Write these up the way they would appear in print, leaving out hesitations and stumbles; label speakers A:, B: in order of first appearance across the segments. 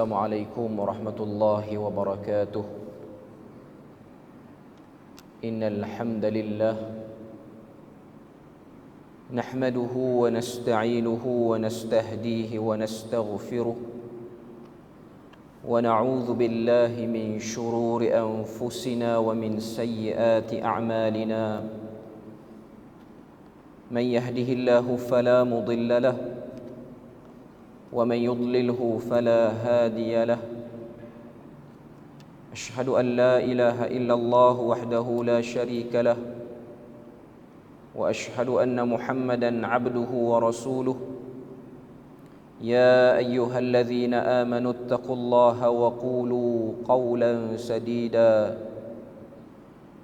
A: Assalamualaikum warahmatullahi wabarakatuh. Innal hamdalillah nahmaduhu wa nasta'inuhu wa nastahdihi wa nastaghfiruh wa na'udzu billahi min shururi anfusina wa min sayyiati a'malina. Man yahdihillahu fala mudilla lahu ومن يضلله فلا هادي له. أشهد أن لا إله إلا الله وحده لا شريك له وأشهد أن محمدا عبده ورسوله. يا أيها الذين آمنوا اتقوا الله وقولوا قولا سديدا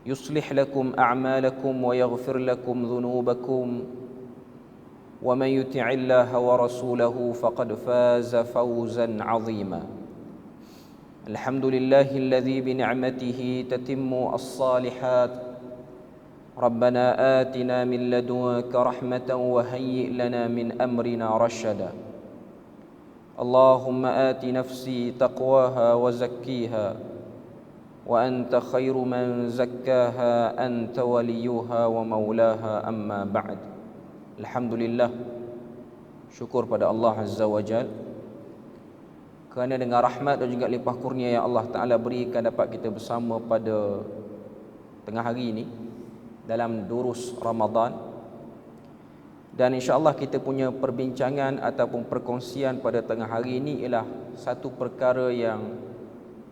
A: يصلح لكم أعمالكم ويغفر لكم ذنوبكم ومن يطع الله ورسوله فقد فاز فوزا عظيما. الحمد لله الذي بنعمته تتم الصالحات. ربنا آتنا من لدنك رحمة وهيئ لنا من أمرنا رشدا. اللهم آت نفسي تقواها وزكيها وأنت خير من زكاها أنت وليها ومولاها. أما بعد. Alhamdulillah, syukur pada Allah Azza wa Jal kerana dengan rahmat dan juga limpah kurnia yang Allah Ta'ala berikan dapat kita bersama pada tengah hari ini dalam durus Ramadan. Dan insya-Allah kita punya perbincangan ataupun perkongsian pada tengah hari ini ialah satu perkara yang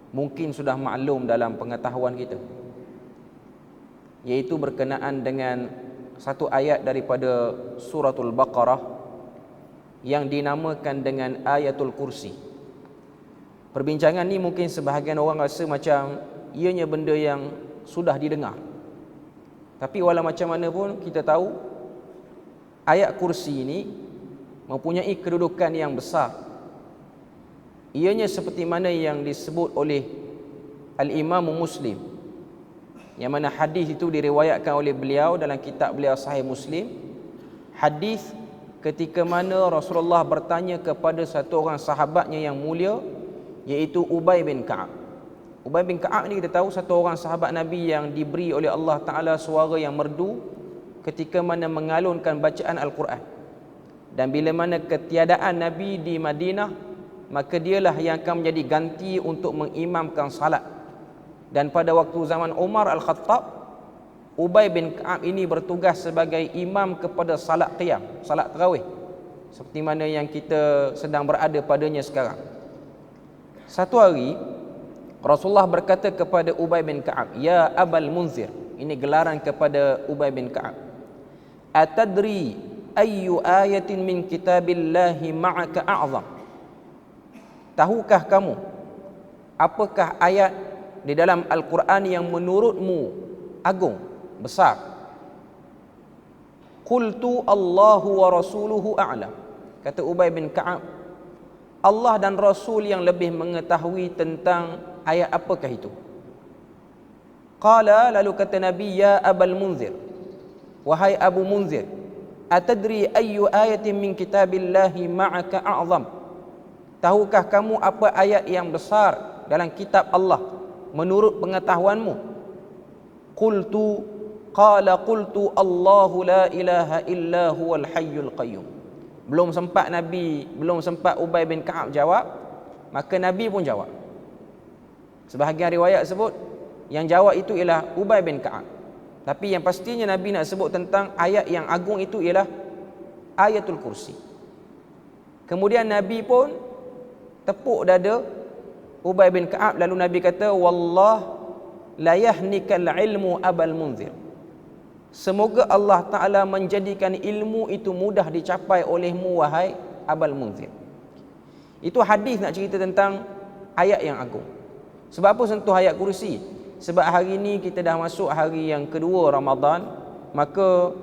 A: mungkin sudah maklum dalam pengetahuan kita, iaitu berkenaan dengan satu ayat daripada suratul Baqarah yang dinamakan dengan ayatul kursi. Perbincangan ni mungkin sebahagian orang rasa macam ianya benda yang sudah didengar. Tapi walau macam mana pun kita tahu ayat kursi ini mempunyai kedudukan yang besar. Ianya seperti mana yang disebut oleh Al-Imam Muslim, yang mana hadis itu diriwayatkan oleh beliau dalam kitab beliau Sahih Muslim. Hadis ketika mana Rasulullah bertanya kepada satu orang sahabatnya yang mulia, iaitu Ubay bin Ka'ab. Ubay bin Ka'ab ni kita tahu satu orang sahabat Nabi yang diberi oleh Allah Ta'ala suara yang merdu ketika mana mengalunkan bacaan Al-Quran. Dan bila mana ketiadaan Nabi di Madinah, maka dialah yang akan menjadi ganti untuk mengimamkan salat. Dan pada waktu zaman Umar Al-Khattab, Ubay bin Ka'ab ini bertugas sebagai imam kepada salat qiyam, salat tarawih, seperti mana yang kita sedang berada padanya sekarang. Satu hari Rasulullah berkata kepada Ubay bin Ka'ab, "Ya Abal Munzir," ini gelaran kepada Ubay bin Ka'ab, "Atadri ayyu ayatin min kitabillahi ma'aka a'zam?" Tahukah kamu apakah ayat di dalam Al-Quran yang menurutmu agung, besar? Qultu Allahu wa rasuluhu a'lam. Kata Ubay bin Ka'ab, Allah dan Rasul yang lebih mengetahui tentang ayat apakah itu. Qala, lalu kata Nabi, "Ya Abal Munzir," wahai Abu Munzir, "Atadri ayyu ayatin min kitabillahi ma'aka a'zam?" Tahukah kamu apa ayat yang besar dalam kitab Allah menurut pengetahuanmu? Qultu Allahu la ilaha illa huwal hayyul qayyum. Belum sempat Ubay bin Ka'ab jawab, maka Nabi pun jawab. Sebahagian riwayat sebut yang jawab itu ialah Ubay bin Ka'ab, tapi yang pastinya Nabi nak sebut tentang ayat yang agung itu ialah ayatul kursi. Kemudian Nabi pun tepuk dada Ubay bin Ka'ab, lalu Nabi kata, "Wallah la yahnikal ilmu Abal Munzir." Semoga Allah Ta'ala menjadikan ilmu itu mudah dicapai olehmu, wahai Abal Munzir. Itu hadis nak cerita tentang ayat yang agung. Sebab apa sentuh ayat kursi? Sebab hari ini kita dah masuk hari yang kedua Ramadan, maka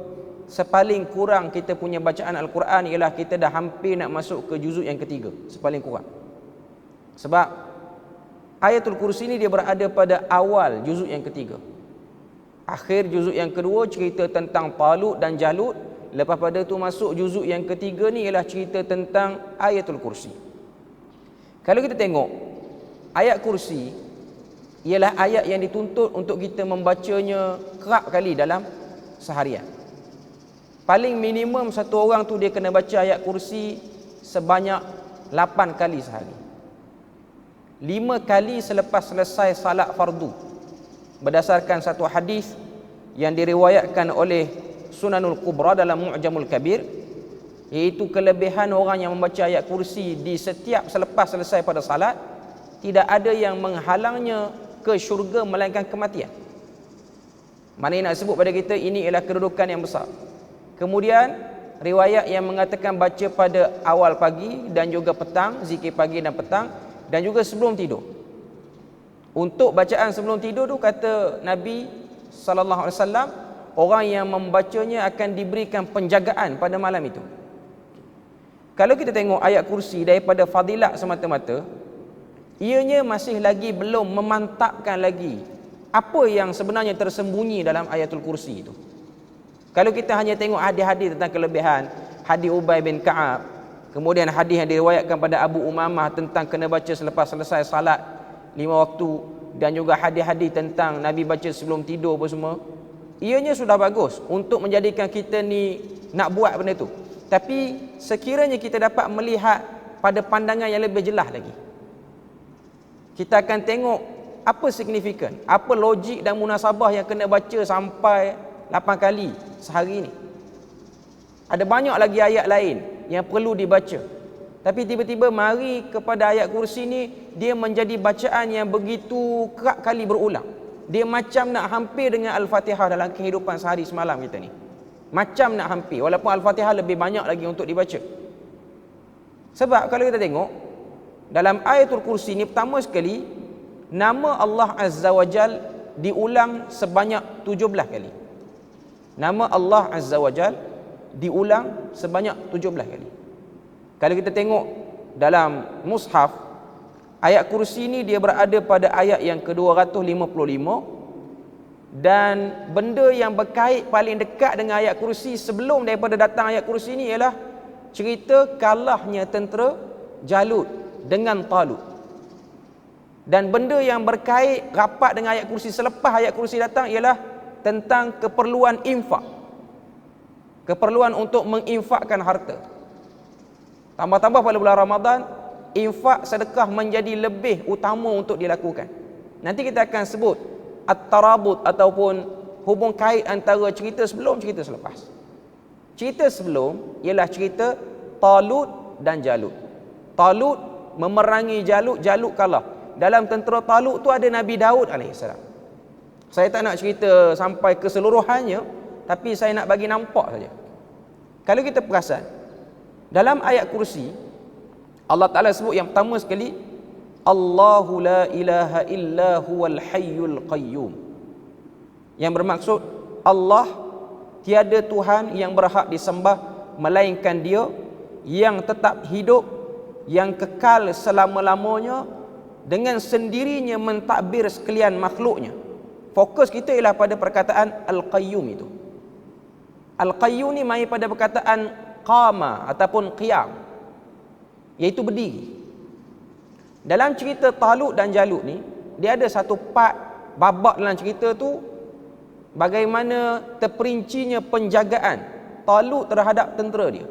A: sepaling kurang kita punya bacaan Al-Quran ialah kita dah hampir nak masuk ke juzuk yang ketiga, sepaling kurang. Sebab ayatul kursi ni dia berada pada awal juzuk yang ketiga. Akhir juzuk yang kedua cerita tentang Talut dan Jalut. Lepas pada tu masuk juzuk yang ketiga ni ialah cerita tentang ayatul kursi. Kalau kita tengok ayat kursi ialah ayat yang dituntut untuk kita membacanya kerap kali dalam seharian. Paling minimum satu orang tu dia kena baca ayat kursi sebanyak 8 kali sehari. 5 kali selepas selesai salat fardu. Berdasarkan satu hadis yang diriwayatkan oleh Sunanul Kubra dalam Mu'jamul Kabir, iaitu kelebihan orang yang membaca ayat kursi di setiap selepas selesai pada salat, tidak ada yang menghalangnya ke syurga melainkan kematian. Mana nak sebut pada kita ini ialah kedudukan yang besar. Kemudian riwayat yang mengatakan baca pada awal pagi dan juga petang, zikir pagi dan petang, dan juga sebelum tidur. Untuk bacaan sebelum tidur tu kata Nabi sallallahu alaihi wasallam, orang yang membacanya akan diberikan penjagaan pada malam itu. Kalau kita tengok ayat kursi daripada fadilat semata-mata, ianya masih lagi belum memantapkan lagi apa yang sebenarnya tersembunyi dalam ayatul kursi itu. Kalau kita hanya tengok hadis-hadis tentang kelebihan, hadis Ubay bin Ka'ab, kemudian hadis yang diriwayatkan pada Abu Umamah tentang kena baca selepas selesai salat 5 waktu, dan juga hadis-hadis tentang Nabi baca sebelum tidur apa semua, ianya sudah bagus untuk menjadikan kita ni nak buat benda tu. Tapi sekiranya kita dapat melihat pada pandangan yang lebih jelas lagi, kita akan tengok apa signifikan, apa logik dan munasabah yang kena baca sampai 8 kali sehari ni. Ada banyak lagi ayat lain yang perlu dibaca, tapi tiba-tiba mari kepada ayat kursi ni, dia menjadi bacaan yang begitu kerap kali berulang. Dia macam nak hampir dengan Al-Fatihah dalam kehidupan sehari semalam kita ni. Macam nak hampir, walaupun Al-Fatihah lebih banyak lagi untuk dibaca. Sebab kalau kita tengok dalam ayatul kursi ni, pertama sekali nama Allah Azza wa Jal diulang sebanyak 17 kali. Nama Allah Azza wa Jal diulang sebanyak 17 kali. Kalau kita tengok dalam mushaf, ayat kursi ni dia berada pada ayat yang ke-255, dan benda yang berkait paling dekat dengan ayat kursi sebelum daripada datang ayat kursi ni ialah cerita kalahnya tentera Jalut dengan Talut. Dan benda yang berkait rapat dengan ayat kursi selepas ayat kursi datang ialah tentang keperluan infak, keperluan untuk menginfakkan harta. Tambah-tambah pada bulan Ramadan, infak sedekah menjadi lebih utama untuk dilakukan. Nanti kita akan sebut at-tarabut ataupun hubung kait antara cerita sebelum cerita selepas. Cerita sebelum ialah cerita Talut dan Jalut. Talut memerangi Jalut, Jalut kalah. Dalam tentera Talut tu ada Nabi Daud alaihissalam. Saya tak nak cerita sampai keseluruhannya, tapi saya nak bagi nampak saja. Kalau kita perasan, dalam ayat kursi Allah Ta'ala sebut yang pertama sekali, Allahu la ilaha illa huwal hayyul qayyum, yang bermaksud Allah tiada Tuhan yang berhak disembah melainkan Dia yang tetap hidup, yang kekal selama-lamanya, dengan sendirinya mentadbir sekalian makhluknya. Fokus kita ialah pada perkataan Al-Qayyum itu. Al-Qayyum ni mai pada perkataan qama ataupun qiyam, iaitu berdiri. Dalam cerita Talut dan Jalut ni, dia ada satu part babak dalam cerita tu bagaimana terperincinya penjagaan Talut terhadap tentera dia,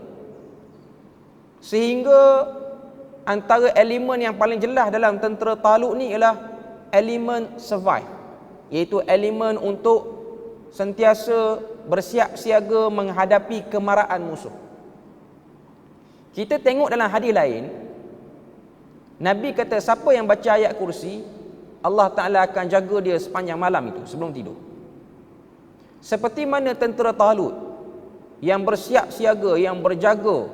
A: sehingga antara elemen yang paling jelas dalam tentera Talut ni ialah elemen survive, iaitu elemen untuk sentiasa bersiap siaga menghadapi kemarahan musuh. Kita tengok dalam hadis lain, Nabi kata siapa yang baca ayat kursi, Allah Ta'ala akan jaga dia sepanjang malam itu sebelum tidur. Seperti mana tentera Talut yang bersiap siaga, yang berjaga,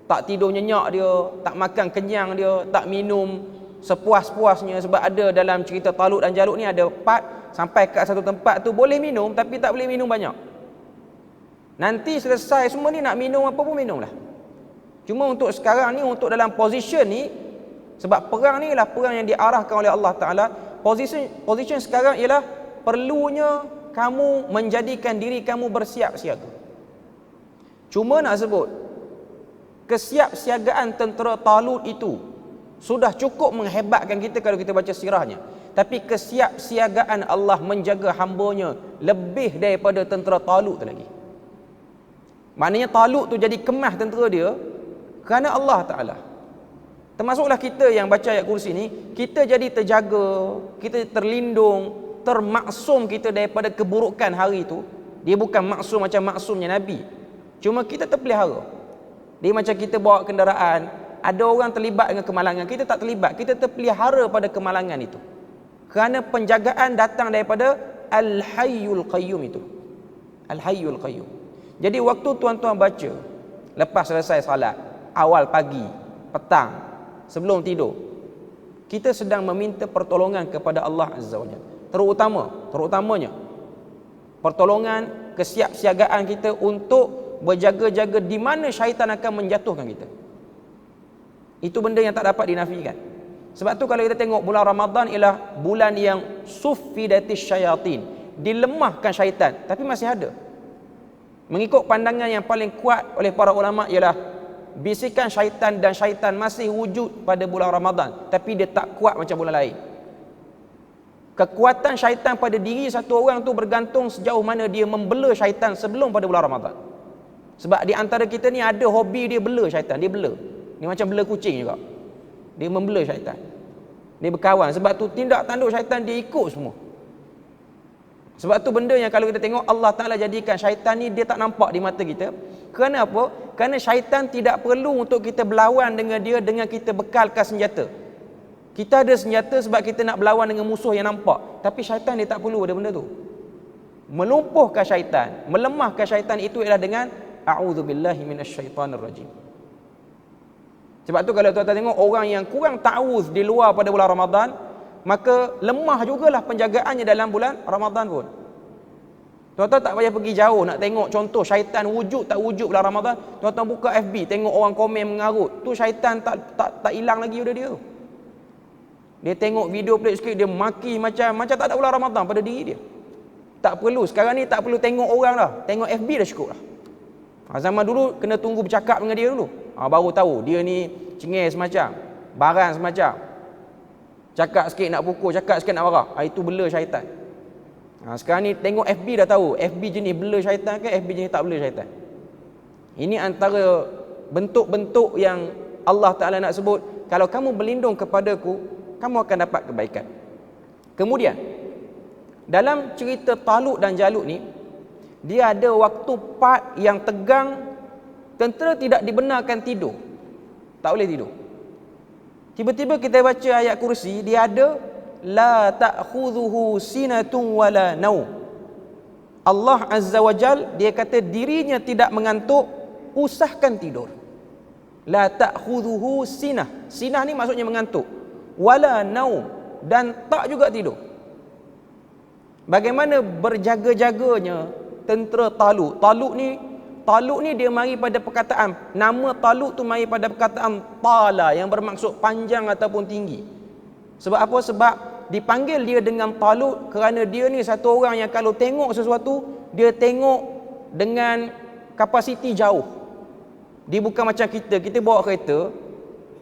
A: tak tidur nyenyak dia, tak makan kenyang dia, tak minum sepuas-puasnya. Sebab ada dalam cerita Talut dan Jalut ni ada part sampai kat satu tempat tu boleh minum, tapi tak boleh minum banyak. Nanti selesai semua ni nak minum apa pun minumlah. Cuma untuk sekarang ni, untuk dalam position ni, sebab perang ni ialah perang yang diarahkan oleh Allah Ta'ala, position sekarang ialah perlunya kamu menjadikan diri kamu bersiap siaga. Cuma nak sebut, kesiapsiagaan tentera Talut itu Sudah cukup menghebatkan kita kalau kita baca sirahnya. Tapi kesiapsiagaan Allah menjaga hambanya lebih daripada tentera Talut tu lagi. Maknanya Talut tu jadi kemah tentera dia kerana Allah Ta'ala. Termasuklah kita yang baca ayat kursi ni, kita jadi terjaga, kita terlindung, termaksum kita daripada keburukan hari tu. Dia bukan maksum macam maksumnya Nabi, cuma kita terpelihara. Dia macam kita bawa kenderaan, ada orang terlibat dengan kemalangan, kita tak terlibat, kita terpelihara pada kemalangan itu. Kerana penjagaan datang daripada Al-Hayyul Qayyum itu. Al-Hayyul Qayyum. Jadi waktu tuan-tuan baca lepas selesai salat, awal pagi, petang, sebelum tidur, kita sedang meminta pertolongan kepada Allah Azza wa Jalla. Terutamanya pertolongan, kesiapsiagaan kita untuk berjaga-jaga di mana syaitan akan menjatuhkan kita. Itu benda yang tak dapat dinafikan. Sebab tu kalau kita tengok bulan Ramadan ialah bulan yang suffidatis syayatin, dilemahkan syaitan, tapi masih ada. Mengikut pandangan yang paling kuat oleh para ulama ialah bisikan syaitan dan syaitan masih wujud pada bulan Ramadan, tapi dia tak kuat macam bulan lain. Kekuatan syaitan pada diri satu orang tu bergantung sejauh mana dia membela syaitan sebelum pada bulan Ramadan. Sebab di antara kita ni ada hobi dia bela syaitan, dia bela. Ni macam bela kucing juga. Dia membela syaitan. Dia berkawan. Sebab tu tindak tanduk syaitan dia ikut semua. Sebab tu benda yang kalau kita tengok Allah Ta'ala jadikan syaitan ni dia tak nampak di mata kita. Kerana apa? Kerana syaitan tidak perlu untuk kita berlawan dengan dia dengan kita bekalkan senjata. Kita ada senjata sebab kita nak berlawan dengan musuh yang nampak. Tapi syaitan dia tak perlu ada benda tu. Melumpuhkan syaitan, melemahkan syaitan itu ialah dengan a'udzubillahi minasyaitanirrajim. Sebab tu kalau tuan-tuan tengok orang yang kurang ta'awuz di luar pada bulan Ramadan, maka lemah jugalah penjagaannya dalam bulan Ramadan pun. Tuan-tuan tak payah pergi jauh nak tengok contoh syaitan wujud tak wujud bulan Ramadan. Tuan-tuan buka FB, tengok orang komen mengarut. Tu syaitan tak hilang lagi dah dia. Dia tengok video pelik sikit, dia maki macam tak ada bulan Ramadan pada diri dia. Tak perlu, sekarang ni tak perlu tengok orang dah. Tengok FB dah cukup lah. Zaman dulu kena tunggu bercakap dengan dia dulu. Baru tahu dia ni cengeng semacam, baran semacam. Cakap sikit nak pukul, cakap sikit nak marah. Itu bela syaitan. Sekarang ni tengok FB dah tahu, FB jenis bela syaitan ke FB jenis tak bela syaitan. Ini antara bentuk-bentuk yang Allah Ta'ala nak sebut, kalau kamu berlindung kepadaku, kamu akan dapat kebaikan. Kemudian dalam cerita Talut dan Jalut ni, dia ada waktu part yang tegang, tentera tidak dibenarkan tidur. Tak boleh tidur. Tiba-tiba kita baca ayat kursi, dia ada la ta'khudhuhu sinatun wala naum. Allah Azza wa Jal, dia kata dirinya tidak mengantuk, usahakan tidur. La ta'khudhuhu sinah. Sinah ni maksudnya mengantuk. Wala naum, dan tak juga tidur. Bagaimana berjaga-jaganya tentera Talut. Talut ni dia mari pada perkataan, nama Talut tu mari pada perkataan tala yang bermaksud panjang ataupun tinggi. Sebab apa? Sebab dipanggil dia dengan Talut kerana dia ni satu orang yang kalau tengok sesuatu, dia tengok dengan kapasiti jauh. Dia bukan macam kita bawa kereta,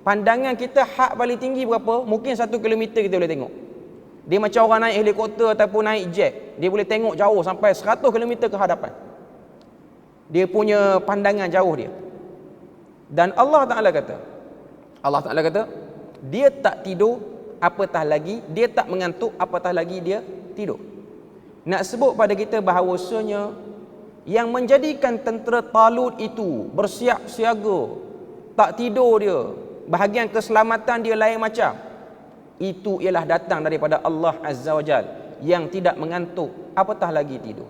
A: pandangan kita had paling tinggi berapa? Mungkin 1 kilometer kita boleh tengok. Dia macam orang naik helikopter ataupun naik jet, dia boleh tengok jauh sampai 100 kilometer ke hadapan. Dia punya pandangan jauh dia. Dan Allah Ta'ala kata, dia tak tidur, apatah lagi dia tak mengantuk, apatah lagi dia tidur. Nak sebut pada kita bahawasanya yang menjadikan tentera Talut itu bersiap siaga, tak tidur dia, bahagian keselamatan dia lain macam, itu ialah datang daripada Allah Azza wa Jal yang tidak mengantuk, apatah lagi tidur.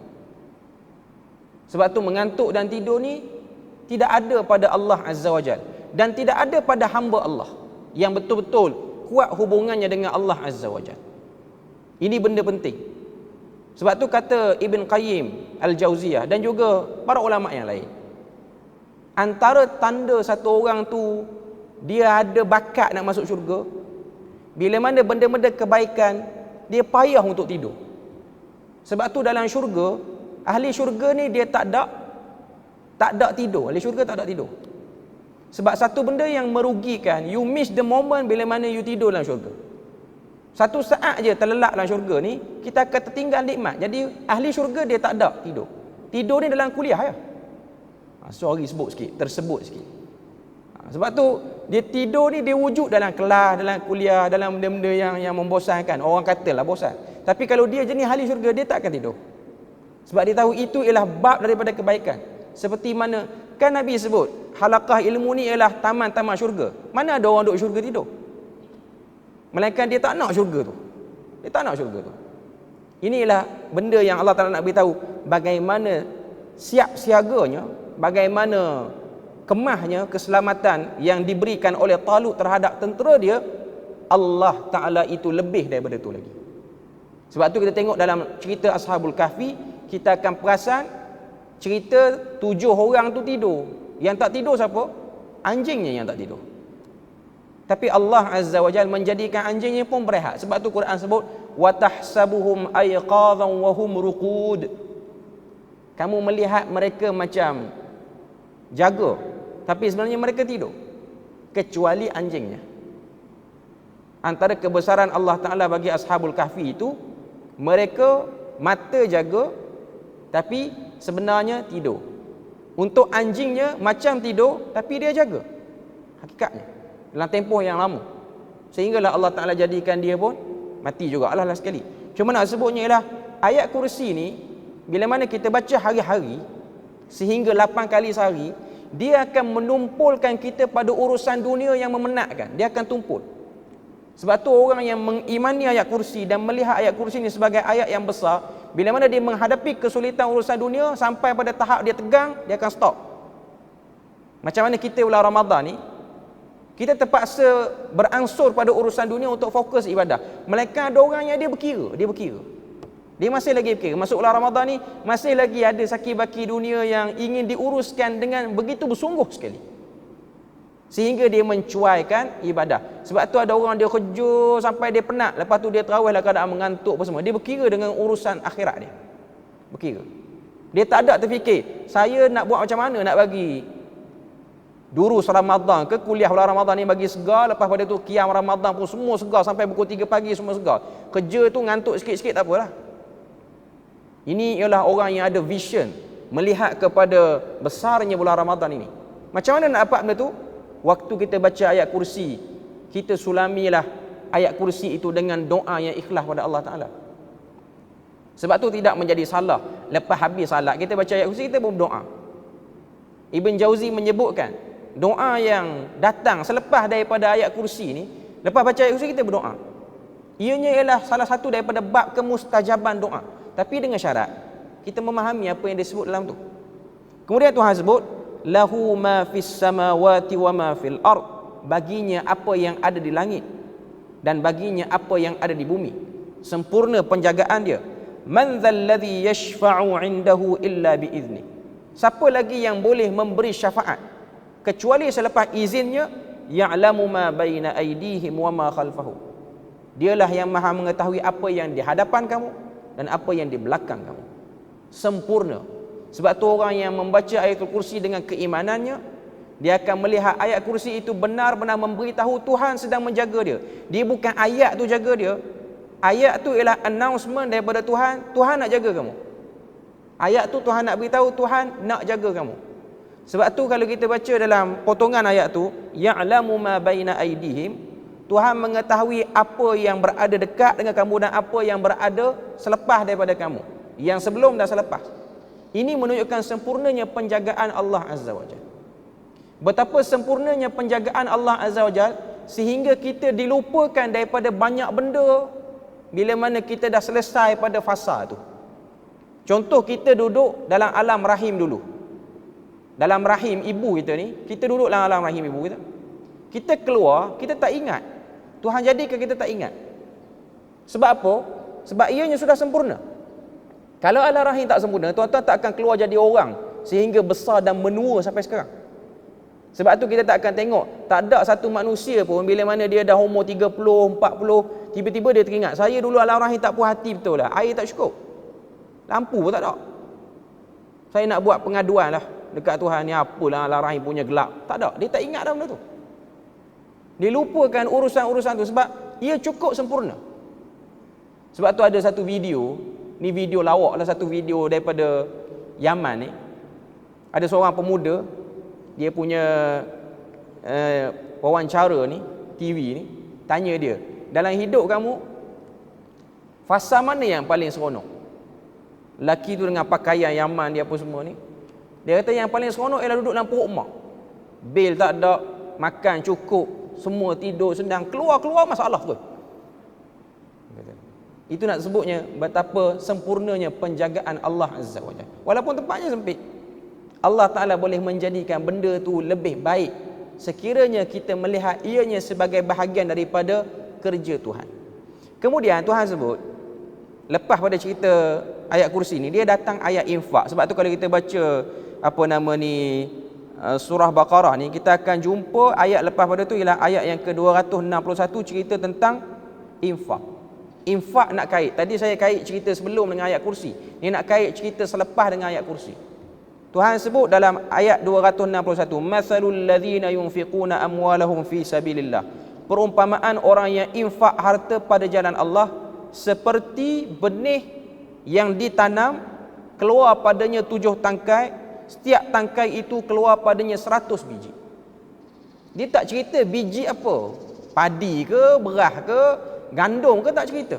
A: Sebab tu mengantuk dan tidur ni tidak ada pada Allah Azza wa Jal, dan tidak ada pada hamba Allah yang betul-betul kuat hubungannya dengan Allah Azza wa Jal. Ini benda penting. Sebab tu kata Ibn Qayyim Al-Jauziyah dan juga para ulama yang lain, antara tanda satu orang tu dia ada bakat nak masuk syurga, bila mana benda-benda kebaikan dia payah untuk tidur. Sebab tu dalam syurga, ahli syurga ni dia tak ada tidur. Ahli syurga tak ada tidur. Sebab satu benda yang merugikan, you miss the moment bila mana you tidur dalam syurga. Satu saat je terlelap dalam syurga ni, kita akan tertinggal nikmat. Jadi ahli syurga dia tak ada tidur. Tidur ni dalam kuliah ya. Sorry sebut sikit, tersebut sikit. Sebab tu dia tidur ni dia wujud dalam kelas, dalam kuliah, dalam benda-benda yang membosankan. Orang katalah bosan. Tapi kalau dia jenis ahli syurga, dia tak akan tidur. Sebab dia tahu itu ialah bab daripada kebaikan. Seperti mana kan Nabi sebut, halaqah ilmu ni ialah taman-taman syurga. Mana ada orang duduk syurga tidur? Melainkan dia tak nak syurga tu. Dia tak nak syurga tu. Inilah benda yang Allah Ta'ala nak beritahu bagaimana siap siaganya, bagaimana kemahnya keselamatan yang diberikan oleh Talut terhadap tentera dia. Allah Ta'ala itu lebih daripada itu lagi. Sebab tu kita tengok dalam cerita Ashabul Kahfi, kita akan perasan cerita 7 orang tu tidur. Yang tak tidur siapa? Anjingnya yang tak tidur. Tapi Allah Azza wa Jalla menjadikan anjingnya pun berehat. Sebab tu Quran sebut wa tahsabuhum ayqadhan wa hum ruqud. Kamu melihat mereka macam jaga, tapi sebenarnya mereka tidur. Kecuali anjingnya. Antara kebesaran Allah Ta'ala bagi Ashabul Kahfi itu, mereka mata jaga, tapi sebenarnya tidur. Untuk anjingnya macam tidur, tapi dia jaga. Hakikatnya dalam tempoh yang lama, sehinggalah Allah Ta'ala jadikan dia pun mati juga lah sekali. Cuma nak sebutnya ialah ayat kursi ni, bila mana kita baca hari-hari sehingga 8 kali sehari, dia akan menumpulkan kita pada urusan dunia yang memenatkan. Dia akan tumpul. Sebab tu orang yang mengimani ayat kursi dan melihat ayat kursi ni sebagai ayat yang besar, bila mana dia menghadapi kesulitan urusan dunia sampai pada tahap dia tegang, dia akan stop. Macam mana kita bulan Ramadan ni, kita terpaksa beransur pada urusan dunia untuk fokus ibadah. Melainkan ada orang yang dia berkira. Dia masih lagi berkira. Masuk bulan Ramadan ni, masih lagi ada saki-baki dunia yang ingin diuruskan dengan begitu bersungguh sekali. Sehingga dia mencuaikan ibadah. Sebab tu ada orang dia kerja sampai dia penat. Lepas tu dia terawih lah keadaan mengantuk apa semua. Dia berkira dengan urusan akhirat dia. Berkira. Dia tak ada terfikir, saya nak buat macam mana nak bagi durus Ramadan ke kuliah bulan Ramadan ni bagi segar, lepas pada tu qiyam Ramadan pun semua segar sampai pukul 3 pagi semua segar. Kerja tu ngantuk sikit-sikit tak apalah. Ini ialah orang yang ada vision, melihat kepada besarnya bulan Ramadan ini. Macam mana nak dapat benda tu? Waktu kita baca ayat kursi, kita sulamilah ayat kursi itu dengan doa yang ikhlas pada Allah Ta'ala. Sebab tu tidak menjadi salah, lepas habis salat kita baca ayat kursi, kita pun berdoa. Ibn Jauzi menyebutkan doa yang datang selepas daripada ayat kursi ni, lepas baca ayat kursi kita berdoa, ianya ialah salah satu daripada bab kemustajaban doa. Tapi dengan syarat kita memahami apa yang disebut dalam tu. Kemudian Tuhan sebut lahu ma fis samawati wa ma fil ard, baginya apa yang ada di langit dan baginya apa yang ada di bumi. Sempurna penjagaan dia. Man dzalladzi yashfa'u 'indahu illa biizni. Siapa lagi yang boleh memberi syafaat kecuali selepas izinnya? Ya'lamu ma baina aydihim wa ma khalfahum. Dialah yang maha mengetahui apa yang di hadapan kamu dan apa yang di belakang kamu. Sempurna. Sebab tu orang yang membaca ayatul kursi dengan keimanannya, dia akan melihat ayat kursi itu benar-benar memberitahu Tuhan sedang menjaga dia. Dia bukan ayat tu jaga dia. Ayat tu ialah announcement daripada Tuhan, Tuhan nak jaga kamu. Ayat tu Tuhan nak beritahu Tuhan nak jaga kamu. Sebab tu kalau kita baca dalam potongan ayat tu, ya'lamu ma baina aydihim, Tuhan mengetahui apa yang berada dekat dengan kamu dan apa yang berada selepas daripada kamu, yang sebelum dan selepas. Ini menunjukkan sempurnanya penjagaan Allah Azza wa Jalla. Betapa sempurnanya penjagaan Allah Azza wa Jalla sehingga kita dilupakan daripada banyak benda bila mana kita dah selesai pada fasa tu. Contoh, kita duduk dalam alam rahim dulu. Dalam rahim ibu kita ni, kita duduk dalam alam rahim ibu kita. Kita keluar, kita tak ingat. Tuhan jadikan kita tak ingat. Sebab apa? Sebab ianya sudah sempurna. Kalau alam rahim tak sempurna, tuan-tuan tak akan keluar jadi orang sehingga besar dan menua sampai sekarang. Sebab tu kita tak akan tengok, tak ada satu manusia pun bila mana dia dah umur 30, 40, tiba-tiba dia teringat, saya dulu alam rahim tak puas hati betul lah, air tak cukup, lampu pun tak ada, saya nak buat pengaduan lah dekat Tuhan ni apalah rahim punya gelap. Tak ada, dia tak ingat dah benda tu. Dia lupakan urusan-urusan tu sebab ia cukup sempurna. Sebab tu ada satu video, ni video lawak lah, satu video daripada Yaman ni. Ada seorang pemuda, dia punya wawancara ni, TV ni, tanya dia, dalam hidup kamu fasa mana yang paling seronok? Lelaki tu dengan pakaian Yaman dia apa semua ni, dia kata yang paling seronok ialah duduk dalam perut mak. Bil tak ada, makan cukup, semua tidur senang, keluar masalah tu. Itu nak sebutnya betapa sempurnanya penjagaan Allah Azza wa Jalla. Walaupun tempatnya sempit, Allah Ta'ala boleh menjadikan benda tu lebih baik sekiranya kita melihat ianya sebagai bahagian daripada kerja Tuhan. Kemudian Tuhan sebut, lepas pada cerita ayat kursi ni, dia datang ayat infak. Sebab tu kalau kita baca surah Baqarah ni, kita akan jumpa ayat lepas pada tu ialah ayat yang ke-261, cerita tentang infak. Infak nak kait. Tadi saya kait cerita sebelum dengan ayat kursi. Ni nak kait cerita selepas dengan ayat kursi. Tuhan sebut dalam ayat 261, "Matsalul ladzina yunfiquna amwalahum fi sabilillah." Perumpamaan orang yang infak harta pada jalan Allah seperti benih yang ditanam, keluar padanya 7 tangkai, setiap tangkai itu keluar padanya 100 biji. Dia tak cerita biji apa, padi ke, beras ke, gandum ke, tak cerita.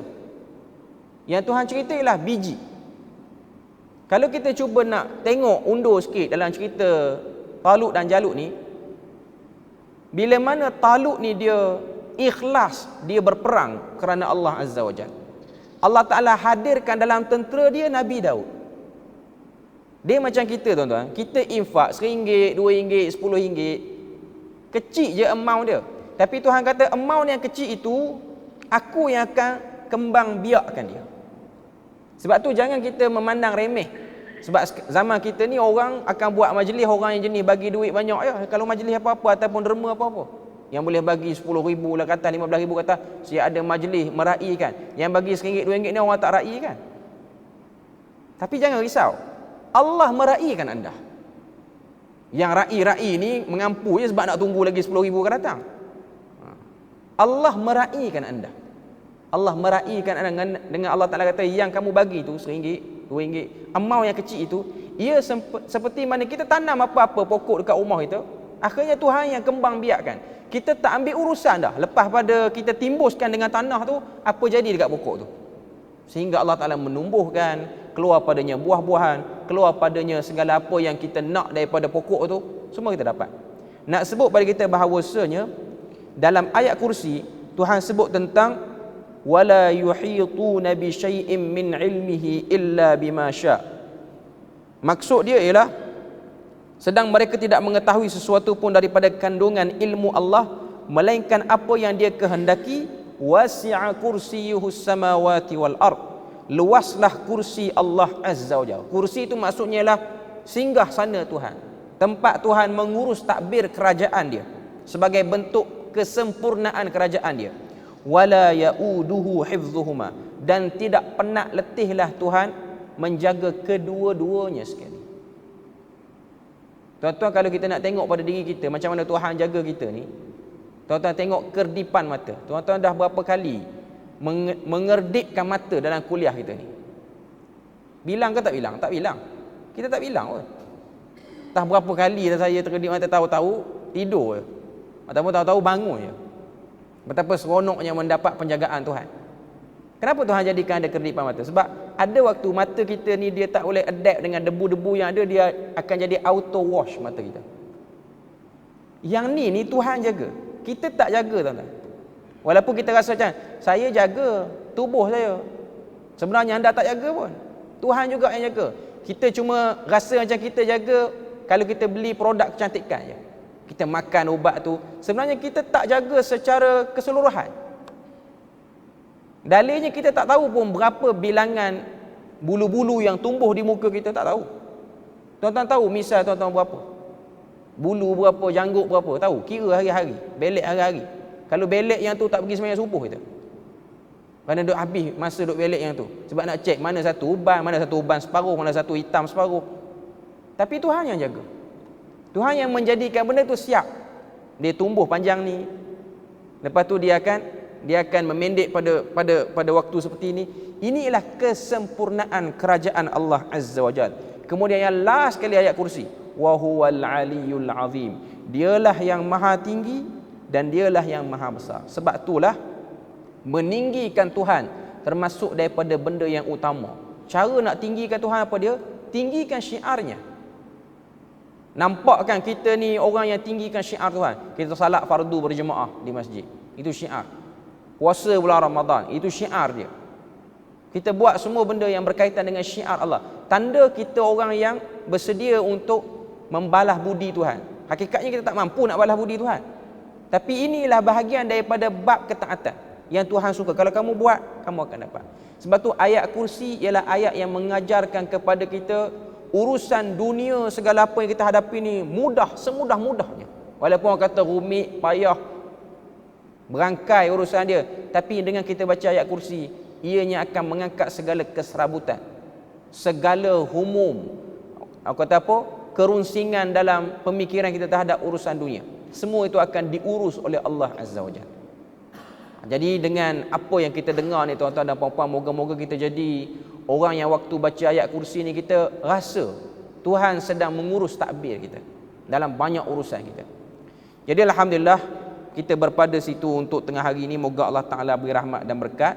A: Yang Tuhan cerita ialah biji. Kalau kita cuba nak tengok undur sikit dalam cerita Talut dan Jalut ni, bila mana Talut ni dia ikhlas, dia berperang kerana Allah Azza wa Jalla, Allah Ta'ala hadirkan dalam tentera dia Nabi Daud. Dia macam kita, tuan-tuan, kita infak RM1, RM2, RM10, kecil je amount dia. Tapi Tuhan kata amount yang kecil itu aku yang akan kembang biakkan dia. Sebab tu jangan kita memandang remeh. Sebab zaman kita ni orang akan buat majlis, orang yang jenis bagi duit banyak ya. Kalau majlis apa-apa ataupun derma apa-apa, yang boleh bagi 10,000 lah kata, 15,000 kata, saya ada majlis meraikan. Yang bagi RM1, RM2 ni orang tak raikan. Tapi jangan risau, Allah meraikan anda. Yang rai ni mengampu je sebab nak tunggu lagi 10,000 akan datang. Allah meraikan anda. Allah meraikan anda dengan Allah Ta'ala kata yang kamu bagi tu RM1, RM2, amount yang kecil itu, ia seperti mana kita tanam apa-apa pokok dekat rumah kita, akhirnya Tuhan yang kembang biakkan. Kita tak ambil urusan dah. Lepas pada kita timbuskan dengan tanah tu, apa jadi dekat pokok tu, sehingga Allah Ta'ala menumbuhkan, keluar padanya buah-buahan, keluar padanya segala apa yang kita nak daripada pokok tu, semua kita dapat. Nak sebut pada kita bahawasanya dalam ayat kursi Tuhan sebut tentang wala yuhituna bi syai'in min ilmihi illa bima syaa. Maksud dia ialah sedang mereka tidak mengetahui sesuatu pun daripada kandungan ilmu Allah melainkan apa yang dia kehendaki. Wasi'a kursiyuhus samawati wal ard. Luaslah kursi Allah Azza wa Jalla. Kursi itu maksudnya ialah singgah sana Tuhan, tempat Tuhan mengurus takbir kerajaan dia sebagai bentuk kesempurnaan kerajaan dia. Wala yauduhu hifdhuhuma, dan tidak penat letihlah Tuhan menjaga kedua-duanya sekali. Tuan-tuan, kalau kita nak tengok pada diri kita macam mana Tuhan jaga kita ni, tuan-tuan tengok kerdipan mata. Tuan-tuan dah berapa kali mengerdipkan mata dalam kuliah kita ni? Bilang ke tak bilang? Tak bilang. Kita tak bilang pun. Entah berapa kali dah saya terkedip mata, tahu-tahu tidur je, ataupun tahu-tahu bangun je. Betapa seronoknya mendapat penjagaan Tuhan. Kenapa Tuhan jadikan ada kerdipan mata? Sebab ada waktu mata kita ni dia tak boleh adapt dengan debu-debu yang ada, dia akan jadi auto wash mata kita. Yang ni Tuhan jaga. Kita tak jaga, tuan-tuan. Walaupun kita rasa macam saya jaga tubuh saya, sebenarnya anda tak jaga pun. Tuhan juga yang jaga. Kita cuma rasa macam kita jaga kalau kita beli produk kecantikan je. Kita makan ubat tu, sebenarnya kita tak jaga secara keseluruhan. Dalilnya kita tak tahu pun berapa bilangan bulu-bulu yang tumbuh di muka kita, tak tahu. Tuan-tuan tahu misal tuan-tuan berapa? Bulu berapa, janggut berapa, tahu? Kira hari-hari, belek hari-hari. Kalau belek yang tu tak pergi sembahyang subuh kita, kerana duk habis masa duk belek yang tu, sebab nak cek mana satu uban separuh, mana satu hitam separuh. Tapi Tuhan yang jaga. Tuhan yang menjadikan benda tu siap. Dia tumbuh panjang ni. Lepas tu dia akan memendek pada waktu seperti ini. Inilah kesempurnaan kerajaan Allah Azza wa Jalla. Kemudian yang last sekali ayat kursi, wa huwal aliyyul azim. Dialah yang maha tinggi dan dialah yang maha besar. Sebab itulah meninggikan Tuhan termasuk daripada benda yang utama. Cara nak tinggikan Tuhan apa dia? Tinggikan syiarnya. Nampak kan kita ni orang yang tinggikan syiar Tuhan. Kita salat fardu berjemaah di masjid. Itu syiar. Puasa bulan Ramadan, itu syiar dia. Kita buat semua benda yang berkaitan dengan syiar Allah. Tanda kita orang yang bersedia untuk membalas budi Tuhan. Hakikatnya kita tak mampu nak balas budi Tuhan. Tapi inilah bahagian daripada bab ketaatan yang Tuhan suka. Kalau kamu buat, kamu akan dapat. Sebab tu ayat kursi ialah ayat yang mengajarkan kepada kita urusan dunia segala apa yang kita hadapi ni mudah, semudah-mudahnya. Walaupun orang kata rumit, payah, berangkai urusan dia, tapi dengan kita baca ayat kursi, ianya akan mengangkat segala keserabutan, segala humum, aku kata apa, kerunsingan dalam pemikiran kita terhadap urusan dunia. Semua itu akan diurus oleh Allah Azza wa Jalla. Jadi dengan apa yang kita dengar ni tuan-tuan dan puan-puan, moga-moga kita jadi orang yang waktu baca ayat kursi ni kita rasa Tuhan sedang mengurus takbir kita dalam banyak urusan kita. Jadi alhamdulillah kita berpada situ untuk tengah hari ini. Moga Allah Ta'ala beri rahmat dan berkat.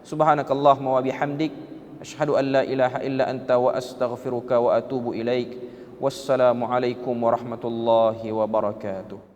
A: Subhanakallahumma wa bihamdik, asyhadu an la ilaha illa anta wa astaghfiruka wa atubu ilaik. Wassalamualaikum warahmatullahi wabarakatuh.